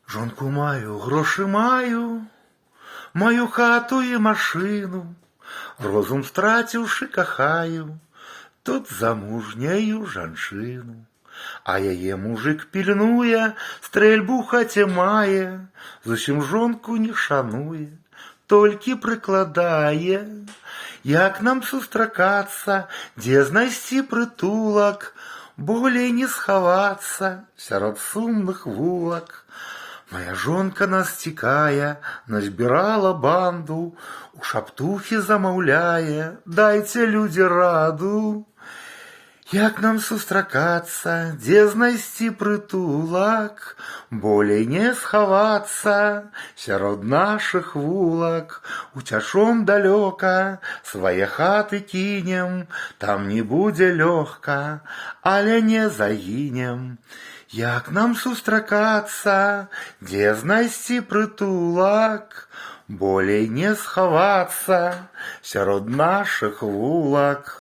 Жонку маю, гроші маю хату і машину, розум страціўшы кахаю, тут замужняю жанчыну. А яе мужик пільнуе, стрэльбу ў хаце мае, зусім жонку не шануе, толькі прыкладае. Як нам сустракацца, дзе знайсці прытулак, болей не схавацца сярод сумных вулак. Моя жонка нас цікае, назбірала банду, у шаптухі замаўляе, дайце, людзі, раду. Як нам сустракацца, дзе знайсці прытулак, болей не схавацца сярод нашых вулак. Уцячом далёка, свае хаты кінем, там не будзе лёгка, але не загінем. Як нам сустракацца, дзе знайсці прытулак, болей не схавацца сярод нашых вулак.